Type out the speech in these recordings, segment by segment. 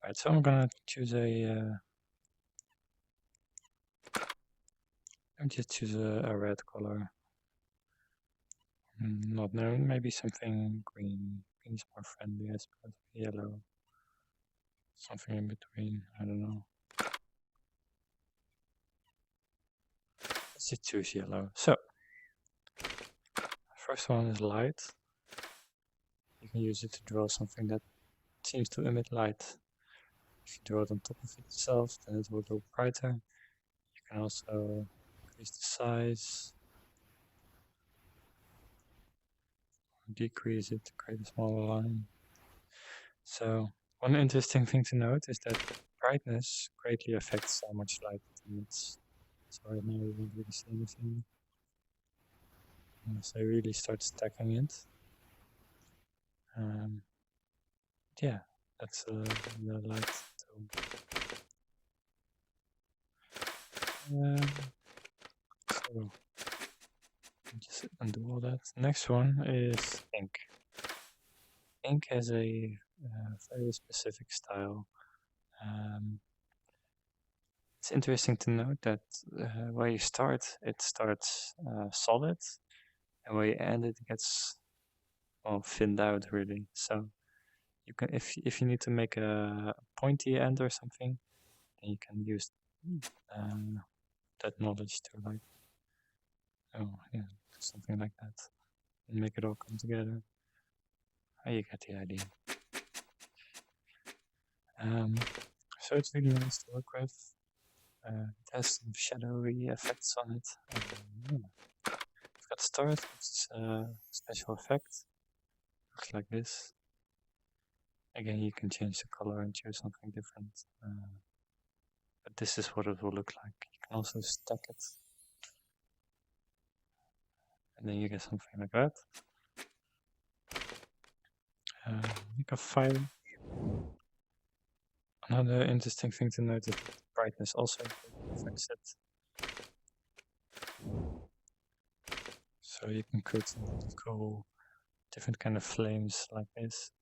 Right, so I'm gonna choose a. I'll just choose a red color. Not known, maybe something green. Green is more friendly, I suppose. Yellow. Something in between, I don't know. Let's just choose yellow. So, first one is light. You can use it to draw something that seems to emit light. If you draw it on top of itself, then it will look brighter. You can also increase the size, decrease it to create a smaller line. So, one interesting thing to note is that brightness greatly affects how much light it emits. So right now you won't really see anything unless I really start stacking it. Yeah, that's the light tone. So just undo all that. Next one is ink. Ink has a very specific style. It's interesting to note that where you start, it starts solid, and where you end, it gets thinned out really. So you can, if you need to make a pointy end or something, then you can use that knowledge to like, do something like that, and make it all come together. You get the idea. So it's really nice to work with. It has some shadowy effects on it. I've got stars, which is a special effect. Looks like this. Again, you can change the color and choose something different. But this is what it will look like. You can also stack it. And then you get something like that. Make a file. Another interesting thing to note is that the brightness also affects it. So you can create some cool different kind of flames like this.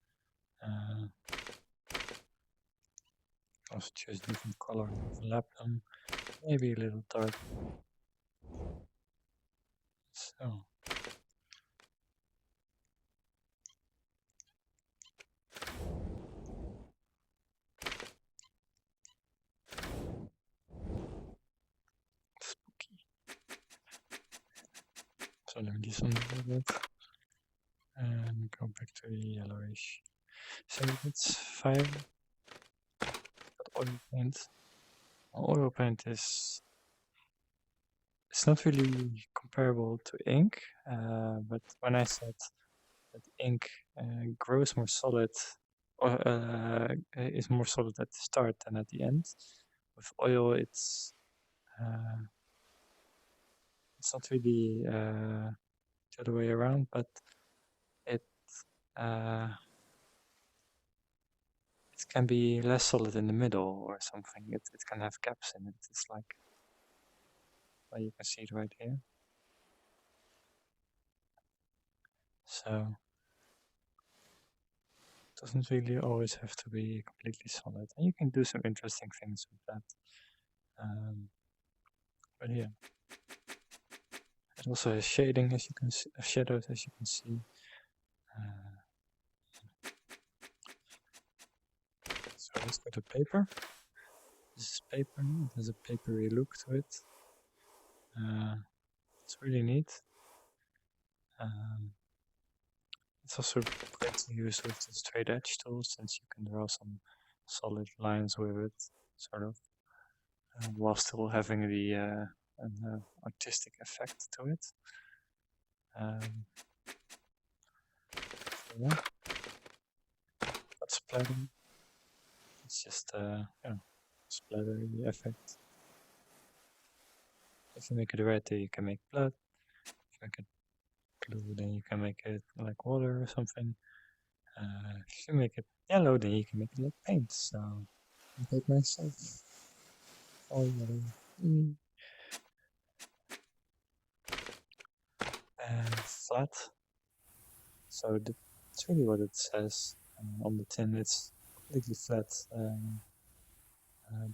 Also choose different color and overlap them. Maybe a little dark. So. Spooky. So let me do something a little bit. And go back to the yellowish. So it's 5. Got oil paint. Oil paint is it's not really comparable to ink, but when I said that ink grows more solid or is more solid at the start than at the end, with oil it's not really the other way around, but it can be less solid in the middle or something. It can have gaps in it. It's like, well, you can see it right here. So it doesn't really always have to be completely solid, and you can do some interesting things with that. But yeah, it also has shading, as you can see, shadows, as you can see. So let's go to paper. This is paper. It has a papery look to it. It's really neat. It's also great to use with the straight edge tool, since you can draw some solid lines with it, sort of, while still having the an artistic effect to it. So yeah, that's splattering. It's just splattery effect. If you make it red, then you can make blood. If you make it blue, then you can make it like water or something. If you make it yellow, then you can make it like paint. So I take myself all yellow. And flat. So that's really what it says on the tin. It's completely flat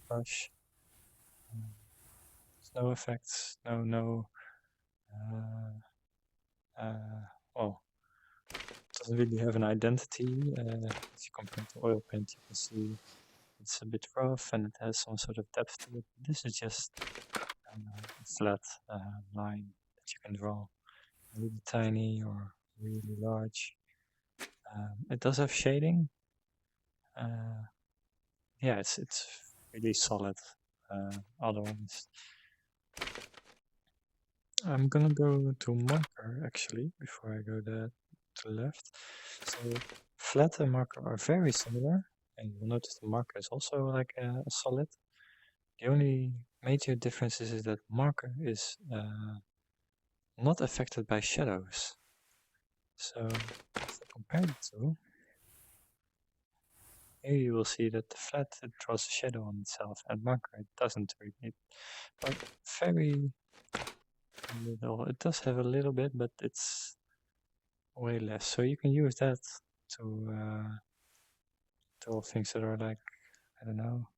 brush. No effects, no. Well, it doesn't really have an identity. If you compare it to oil paint, you can see it's a bit rough and it has some sort of depth to it. This is just a flat line that you can draw, really tiny or really large. It does have shading. Yeah, it's really solid. Otherwise, I'm gonna go to marker actually before I go to the left. So flat and marker are very similar, and you'll notice the marker is also like a solid. The only major difference is that marker is not affected by shadows. So if I compare the two, here you will see that the flat it draws a shadow on itself, and marker it doesn't really. But very little. It does have a little bit, but it's way less. So you can use that to draw things that are like, I don't know,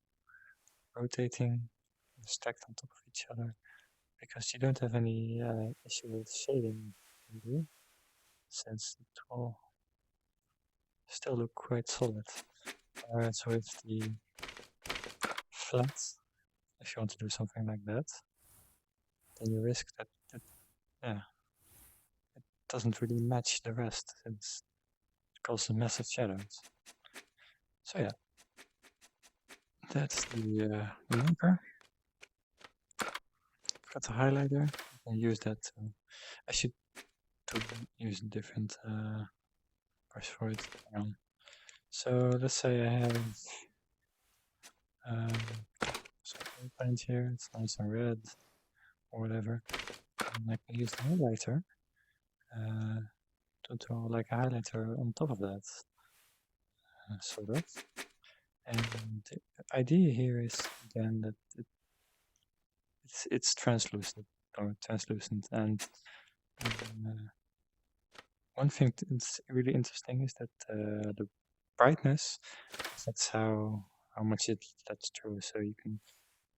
rotating, stacked on top of each other, because you don't have any issue with shading, really, since it will still look quite solid. So with the flat, if you want to do something like that, then you risk that it doesn't really match the rest, since it causes massive shadows. So yeah, that's the marker. Got the highlighter. You can use that. I should use a different brush for it. So let's say I have some paint here. It's nice and red or whatever. And I can use the highlighter to draw like a highlighter on top of that, sort of. And the idea here is again that it's translucent and one thing that's really interesting is that the brightness affects how much it lets through. So you can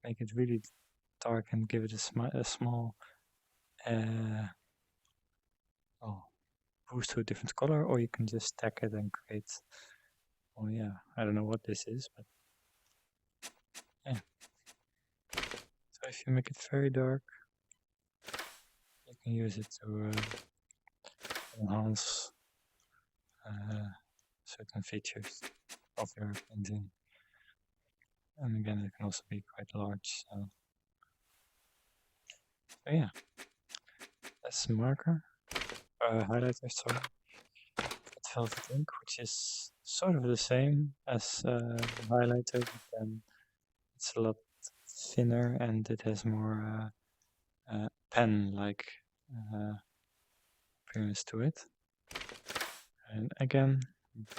make it really dark and give it a small boost to a different color, or you can just stack it and create. Oh yeah, I don't know what this is, but yeah. So if you make it very dark, you can use it to enhance certain features of your painting. And again, it can also be quite large. So yeah, that's the marker. Highlighter, sorry. Got velvet ink, which is sort of the same as highlighter, but then it's a lot thinner and it has more pen-like appearance to it. And again,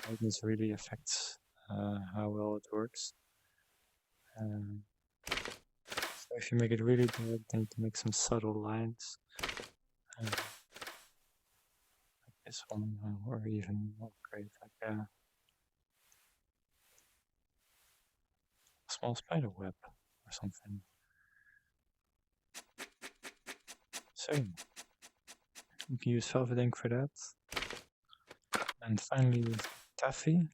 brightness really affects how well it works. So if you make it really dark, then you can make some subtle lines. Like this one, or even more great, like a small spider web or something. So you can use velvet ink for that. And finally, taffy.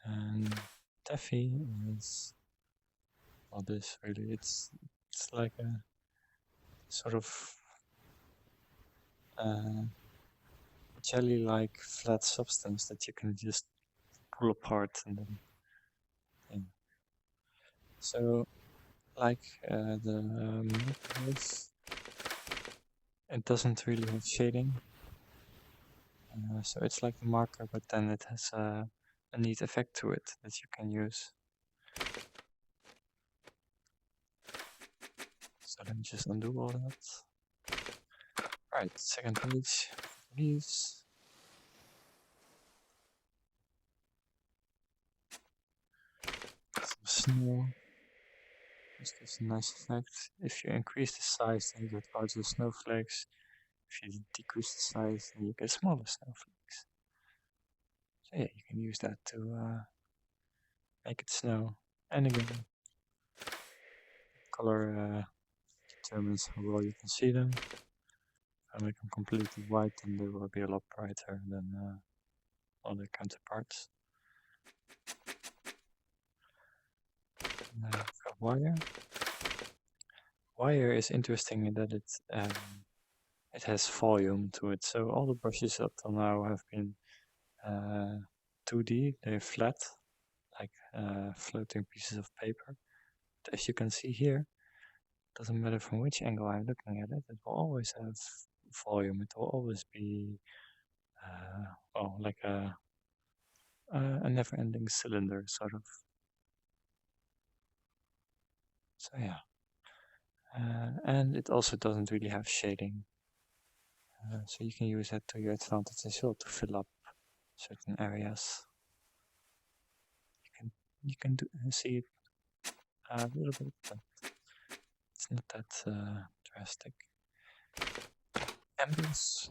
And taffy is, well, this really, it's like a sort of jelly-like flat substance that you can just pull apart and then, yeah. So, like the markers, it doesn't really have shading. So it's like the marker, but then it has a neat effect to it that you can use. So let me just undo all that. Right, second page, leaves. Some snow. This gives a nice effect. If you increase the size, then you get larger snowflakes. If you decrease the size, then you get smaller snowflakes. So yeah, you can use that to make it snow. And again, color determines how well you can see them. If I make them completely white, then they will be a lot brighter than other counterparts. I've got wire. Wire is interesting in that it has volume to it. So all the brushes up till now have been 2D. They're flat, like floating pieces of paper. But as you can see here, doesn't matter from which angle I'm looking at it, it will always have volume. It will always be like a never-ending cylinder, sort of. So yeah, and it also doesn't really have shading, so you can use that to your advantage as well to fill up certain areas. You can see it a little bit, but it's not that drastic. Embers,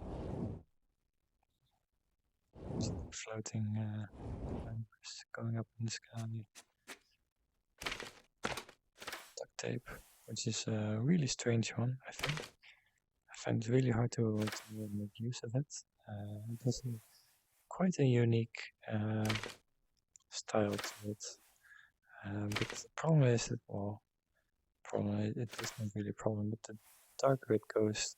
floating embers going up in the sky. Duct tape, which is a really strange one, I think. I find it really hard to make use of it. It has quite a unique style to it. But the problem is that, it is not really a problem, but the darker it goes,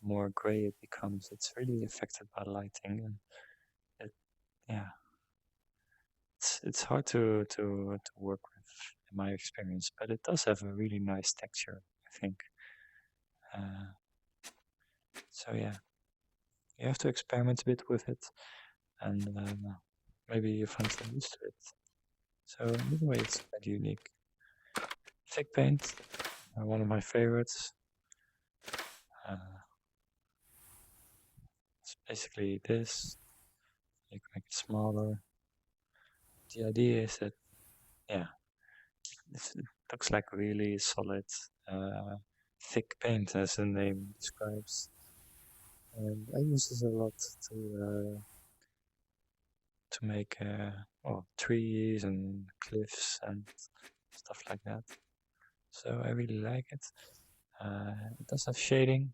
the more gray it becomes. It's really affected by lighting, and it's hard to work with in my experience. But it does have a really nice texture, I think. So yeah, you have to experiment a bit with it, and maybe you find some use to it. So anyway, it's quite unique. Thick paint, one of my favorites. It's basically this. You can make it smaller. The idea is that, yeah, it looks like really solid, thick paint, as the name describes. And I use this a lot to make trees and cliffs and stuff like that. So I really like it. It does have shading,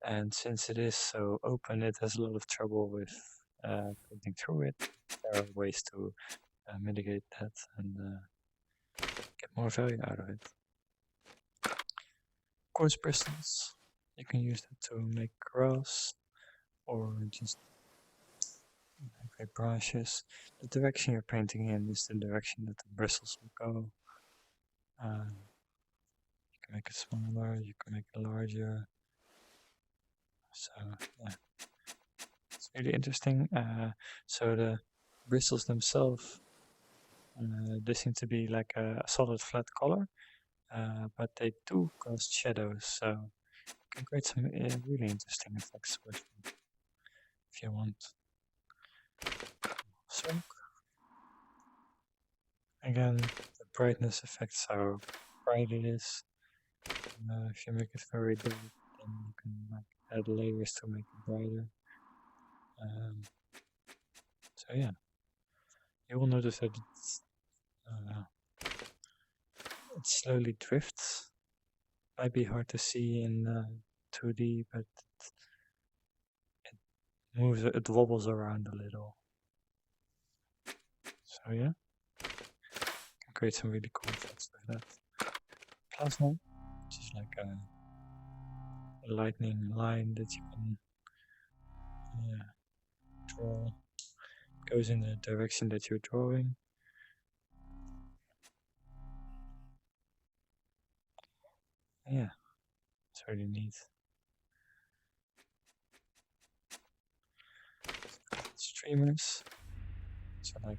and since it is so open, it has a lot of trouble with painting through it. There are ways to mitigate that and get more value out of it. Quartz bristles, you can use that to make grass or just make branches. The direction you're painting in is the direction that the bristles will go. You can make it smaller, you can make it larger. So yeah, it's really interesting. So the bristles themselves, they seem to be like a solid flat color, but they do cast shadows, so you can create some really interesting effects with them if you want. Smoke. Again, the brightness affects how bright it is. If you make it very dark, then you can add layers to make it brighter. So yeah, you will notice that it slowly drifts. Might be hard to see in 2D, but it moves, it wobbles around a little. So yeah, can create some really cool effects with that. Plasma, which is like a lightning line that you can draw. It goes in the direction that you're drawing. Yeah, it's really neat. Streamers, so like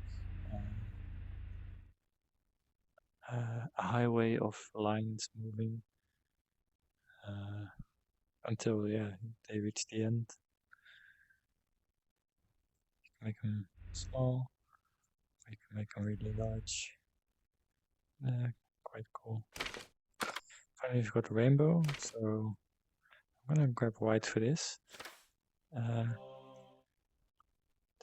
a highway of lines moving until they reach the end. You can make them small, or you can make them really large. Quite cool. Finally, we've got rainbow, so I'm gonna grab white for this.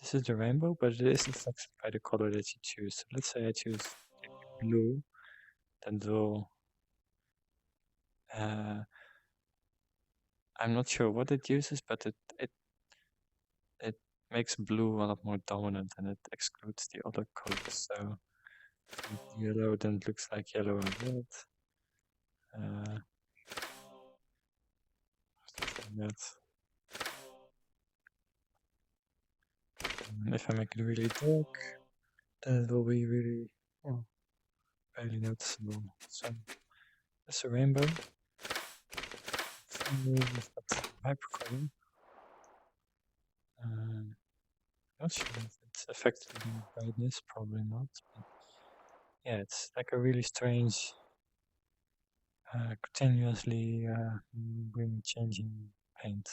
This is the rainbow, but it is affected by the color that you choose. So let's say I choose blue, then will I'm not sure what it uses, but it makes blue a lot more dominant and it excludes the other colors. So yellow then looks like yellow and red. That. And if I make it really dark, then it will be really, well, barely noticeable. So it's a rainbow. We've got hypercolor. Not sure if it's affected the brightness, probably not. But yeah, it's like a really strange, continuously really changing paint.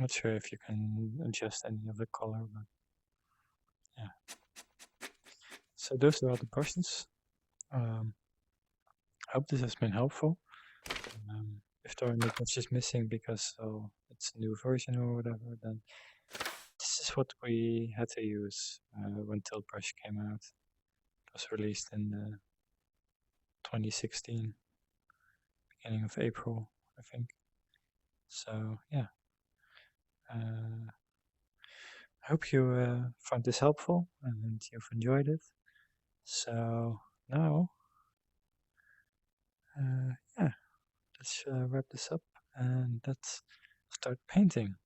Not sure if you can adjust any of the color, but yeah. So those are all the brushes. I hope this has been helpful. If there are any brushes missing because it's a new version or whatever, then this is what we had to use when Tilt Brush came out. It was released in 2016, beginning of April, I think. So yeah, I hope you found this helpful and you've enjoyed it. So now, yeah, let's wrap this up and let's start painting.